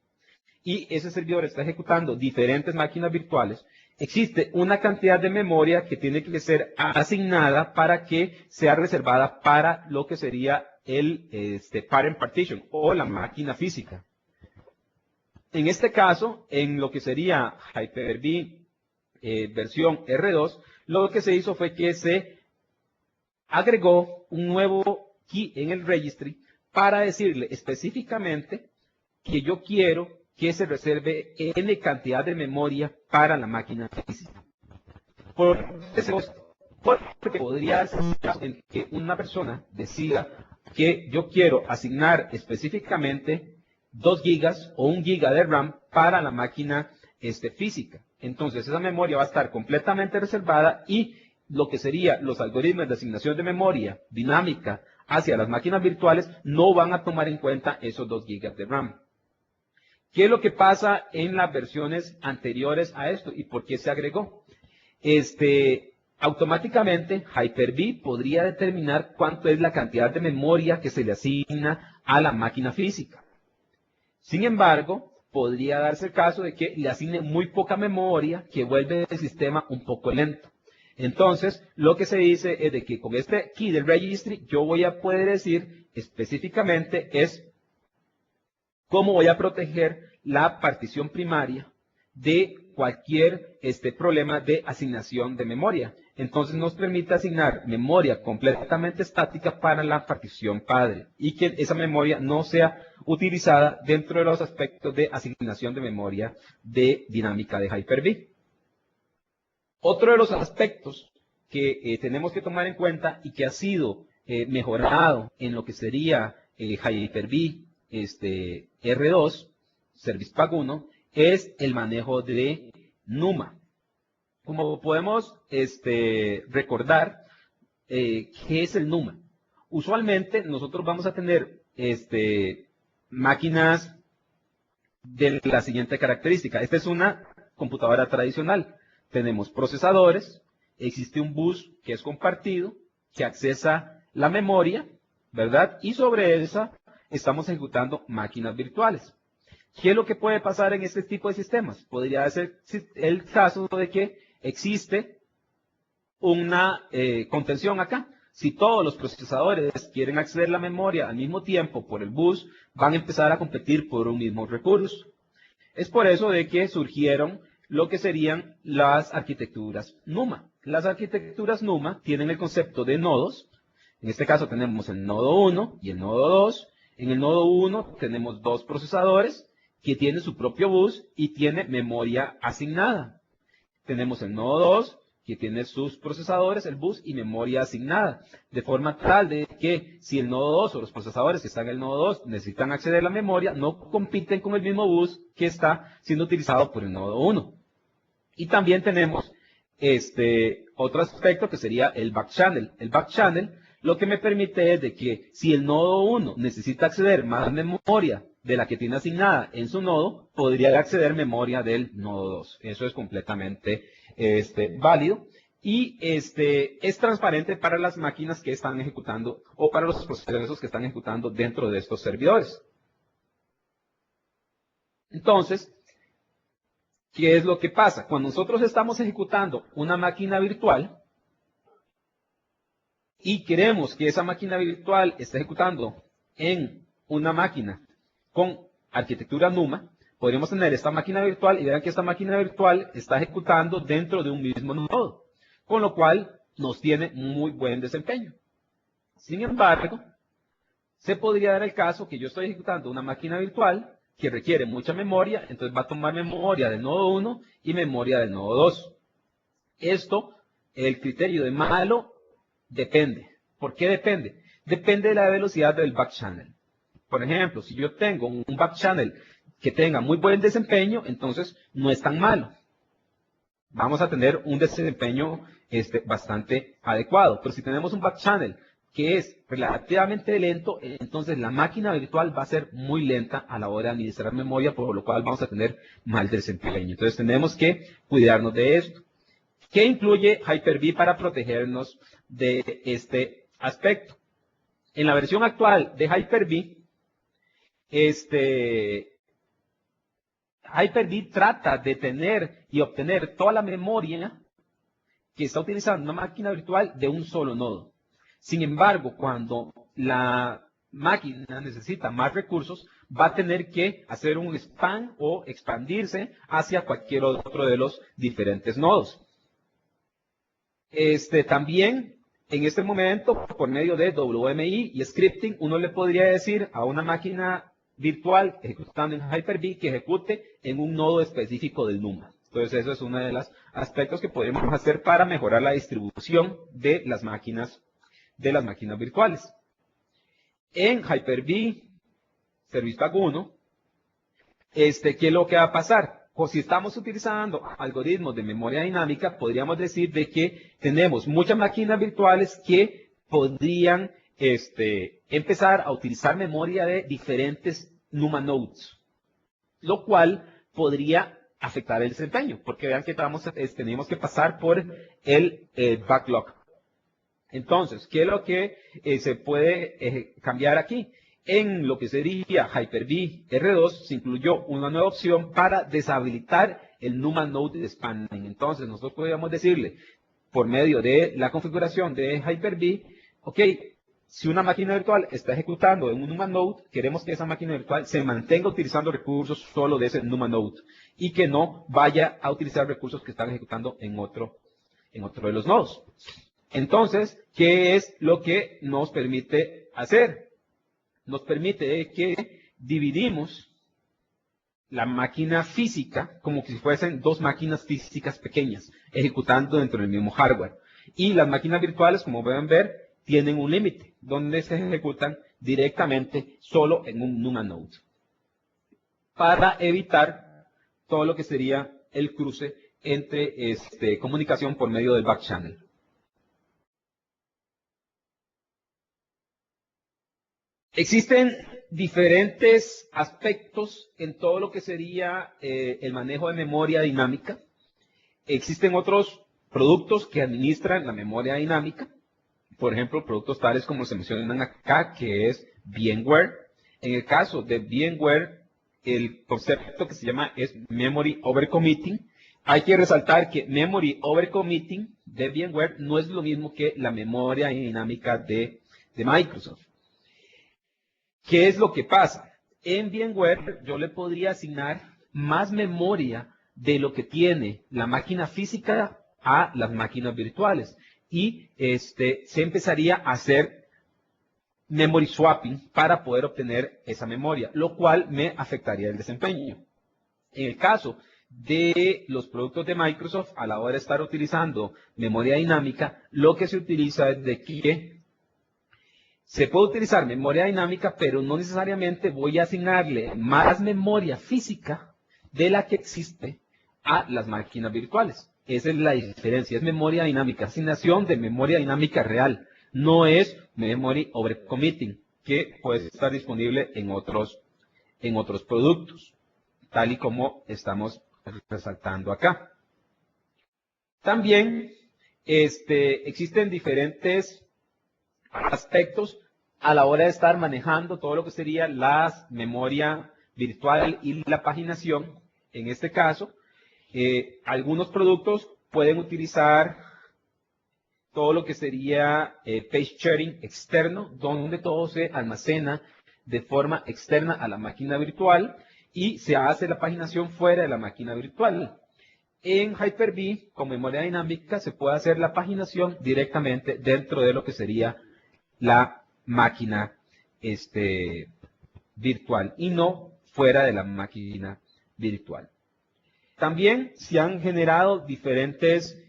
y ese servidor está ejecutando diferentes máquinas virtuales, existe una cantidad de memoria que tiene que ser asignada para que sea reservada para lo que sería el parent partition o la máquina física. En este caso, en lo que sería Hyper-V versión R2, lo que se hizo fue que se agregó un nuevo key en el registry para decirle específicamente que yo quiero que se reserve N cantidad de memoria para la máquina física. Porque podría ser en que una persona decida que yo quiero asignar específicamente 2 gigas o 1 giga de RAM para la máquina física. Entonces esa memoria va a estar completamente reservada y lo que serían los algoritmos de asignación de memoria dinámica hacia las máquinas virtuales no van a tomar en cuenta esos 2 gigas de RAM. ¿Qué es lo que pasa en las versiones anteriores a esto y por qué se agregó? Automáticamente Hyper-V podría determinar cuánto es la cantidad de memoria que se le asigna a la máquina física. Sin embargo, podría darse el caso de que le asigne muy poca memoria que vuelve el sistema un poco lento. Entonces, lo que se dice es de que con este key del registry yo voy a poder decir específicamente es cómo voy a proteger la partición primaria de cualquier problema de asignación de memoria. Entonces nos permite asignar memoria completamente estática para la partición padre y que esa memoria no sea utilizada dentro de los aspectos de asignación de memoria de dinámica de Hyper-V. Otro de los aspectos que tenemos que tomar en cuenta y que ha sido mejorado en lo que sería Hyper-V R2, Service Pack 1, es el manejo de NUMA. Como podemos recordar, ¿qué es el NUMA? Usualmente nosotros vamos a tener máquinas de la siguiente característica. Esta es una computadora tradicional. Tenemos procesadores, existe un bus que es compartido, que accesa la memoria, ¿verdad? Y sobre esa estamos ejecutando máquinas virtuales. ¿Qué es lo que puede pasar en este tipo de sistemas? Podría ser el caso de que existe una contención acá. Si todos los procesadores quieren acceder a la memoria al mismo tiempo por el bus, van a empezar a competir por un mismo recurso. Es por eso de que surgieron lo que serían las arquitecturas NUMA. Las arquitecturas NUMA tienen el concepto de nodos. En este caso tenemos el nodo 1 y el nodo 2. En el nodo 1 tenemos 2 procesadores que tienen su propio bus y tiene memoria asignada. Tenemos el nodo 2 que tiene sus procesadores, el bus y memoria asignada. De forma tal de que si el nodo 2 o los procesadores que están en el nodo 2 necesitan acceder a la memoria, no compiten con el mismo bus que está siendo utilizado por el nodo 1. Y también tenemos otro aspecto que sería el back channel. El back channel lo que me permite es de que si el nodo 1 necesita acceder más memoria de la que tiene asignada en su nodo, podría acceder memoria del nodo 2. Eso es completamente válido. Y es transparente para las máquinas que están ejecutando o para los procesos que están ejecutando dentro de estos servidores. Entonces, ¿qué es lo que pasa? Cuando nosotros estamos ejecutando una máquina virtual y queremos que esa máquina virtual esté ejecutando en una máquina con arquitectura NUMA, podríamos tener esta máquina virtual y vean que esta máquina virtual está ejecutando dentro de un mismo nodo, con lo cual nos tiene muy buen desempeño. Sin embargo, se podría dar el caso que yo estoy ejecutando una máquina virtual que requiere mucha memoria, entonces va a tomar memoria del nodo 1 y memoria del nodo 2. Esto, el criterio de malo, depende. ¿Por qué depende? Depende de la velocidad del back channel. Por ejemplo, si yo tengo un back channel que tenga muy buen desempeño, entonces no es tan malo. Vamos a tener un desempeño bastante adecuado. Pero si tenemos un back channel que es relativamente lento, entonces la máquina virtual va a ser muy lenta a la hora de administrar memoria, por lo cual vamos a tener mal desempeño. Entonces tenemos que cuidarnos de esto. ¿Qué incluye Hyper-V para protegernos de este aspecto? En la versión actual de Hyper-V, Hyper-V trata de tener y obtener toda la memoria que está utilizando una máquina virtual de un solo nodo. Sin embargo, cuando la máquina necesita más recursos, va a tener que hacer un span o expandirse hacia cualquier otro de los diferentes nodos. También, en este momento, por medio de WMI y scripting, uno le podría decir a una máquina virtual ejecutando en Hyper-V que ejecute en un nodo específico del NUMA. Entonces, eso es uno de los aspectos que podemos hacer para mejorar la distribución de las máquinas virtuales. En Hyper-V Service Pack 1, ¿qué es lo que va a pasar? O si estamos utilizando algoritmos de memoria dinámica, podríamos decir de que tenemos muchas máquinas virtuales que podrían empezar a utilizar memoria de diferentes NUMA nodes, lo cual podría afectar el desempeño, porque vean que tenemos que pasar por el backlog. Entonces, ¿qué es lo que se puede cambiar aquí? En lo que sería Hyper-V R2 se incluyó una nueva opción para deshabilitar el NUMA Node Spanning. Entonces, nosotros podríamos decirle, por medio de la configuración de Hyper-V, ok, si una máquina virtual está ejecutando en un NUMA Node, queremos que esa máquina virtual se mantenga utilizando recursos solo de ese NUMA Node y que no vaya a utilizar recursos que están ejecutando en otro de los nodos. Entonces, ¿qué es lo que nos permite hacer? Nos permite que dividimos la máquina física como si fuesen dos máquinas físicas pequeñas, ejecutando dentro del mismo hardware. Y las máquinas virtuales, como pueden ver, tienen un límite, donde se ejecutan directamente solo en un NUMA node, para evitar todo lo que sería el cruce entre comunicación por medio del back channel. Existen diferentes aspectos en todo lo que sería el manejo de memoria dinámica. Existen otros productos que administran la memoria dinámica. Por ejemplo, productos tales como se mencionan acá, que es VMware. En el caso de VMware, el concepto que se llama es Memory Overcommitting. Hay que resaltar que Memory Overcommitting de VMware no es lo mismo que la memoria dinámica de Microsoft. ¿Qué es lo que pasa? En VMware yo le podría asignar más memoria de lo que tiene la máquina física a las máquinas virtuales. Y se empezaría a hacer memory swapping para poder obtener esa memoria, lo cual me afectaría el desempeño. En el caso de los productos de Microsoft, a la hora de estar utilizando memoria dinámica, lo que se utiliza es de que se puede utilizar memoria dinámica, pero no necesariamente voy a asignarle más memoria física de la que existe a las máquinas virtuales. Esa es la diferencia, es memoria dinámica, asignación de memoria dinámica real, no es memory over committing, que puede estar disponible en otros productos, tal y como estamos resaltando acá. También existen diferentes aspectos a la hora de estar manejando todo lo que sería la memoria virtual y la paginación. En este caso, algunos productos pueden utilizar todo lo que sería page sharing externo, donde todo se almacena de forma externa a la máquina virtual y se hace la paginación fuera de la máquina virtual. En Hyper-V, con memoria dinámica, se puede hacer la paginación directamente dentro de lo que sería la máquina virtual y no fuera de la máquina virtual. También se han generado diferentes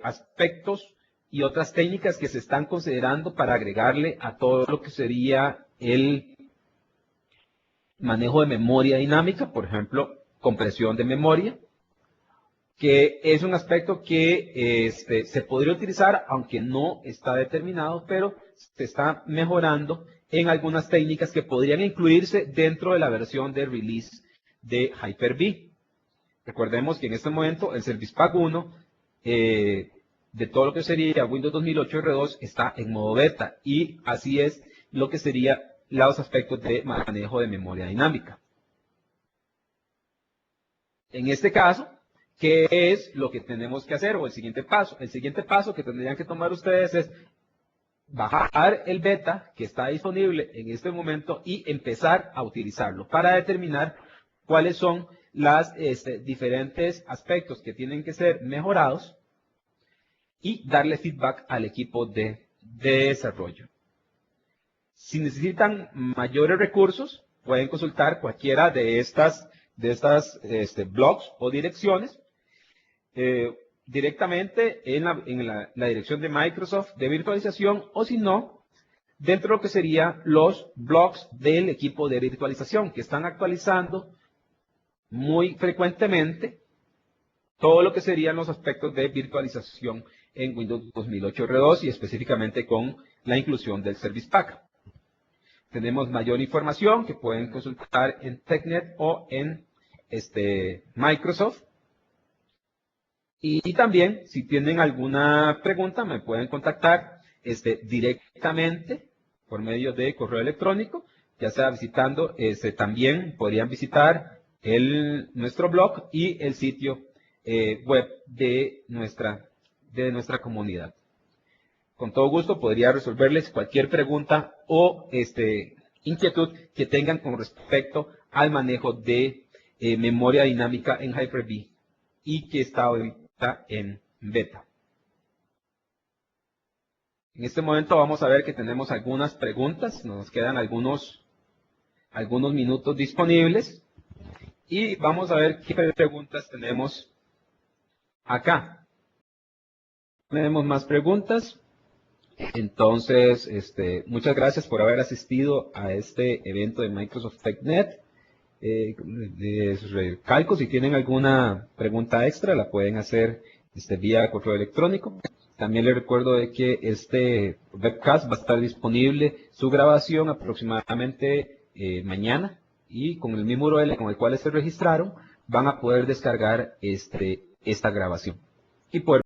aspectos y otras técnicas que se están considerando para agregarle a todo lo que sería el manejo de memoria dinámica, por ejemplo, compresión de memoria, que es un aspecto que se podría utilizar, aunque no está determinado, pero se está mejorando en algunas técnicas que podrían incluirse dentro de la versión de release de Hyper-V. Recordemos que en este momento el Service Pack 1 de todo lo que sería Windows 2008 R2 está en modo beta y así es lo que serían los aspectos de manejo de memoria dinámica. En este caso, ¿qué es lo que tenemos que hacer o el siguiente paso? El siguiente paso que tendrían que tomar ustedes es bajar el beta que está disponible en este momento y empezar a utilizarlo para determinar cuáles son los diferentes aspectos que tienen que ser mejorados y darle feedback al equipo de desarrollo. Si necesitan mayores recursos, pueden consultar cualquiera de estas blogs o direcciones directamente en la dirección de Microsoft de virtualización o si no, dentro de lo que serían los blogs del equipo de virtualización que están actualizando muy frecuentemente todo lo que serían los aspectos de virtualización en Windows 2008 R2 y específicamente con la inclusión del Service Pack. Tenemos mayor información que pueden consultar en TechNet o en Microsoft. Y también, si tienen alguna pregunta, me pueden contactar directamente por medio de correo electrónico, ya sea visitando, también podrían visitar nuestro blog y el sitio web de nuestra comunidad. Con todo gusto podría resolverles cualquier pregunta o inquietud que tengan con respecto al manejo de memoria dinámica en Hyper-V y que está ahorita en beta. En este momento vamos a ver que tenemos algunas preguntas, nos quedan algunos minutos disponibles y vamos a ver qué preguntas tenemos acá. Tenemos más preguntas. Entonces, muchas gracias por haber asistido a este evento de Microsoft TechNet. Recalco, si tienen alguna pregunta extra, la pueden hacer vía correo electrónico. También les recuerdo de que este webcast va a estar disponible, su grabación aproximadamente mañana, y con el mismo URL con el cual se registraron, van a poder descargar esta grabación y poder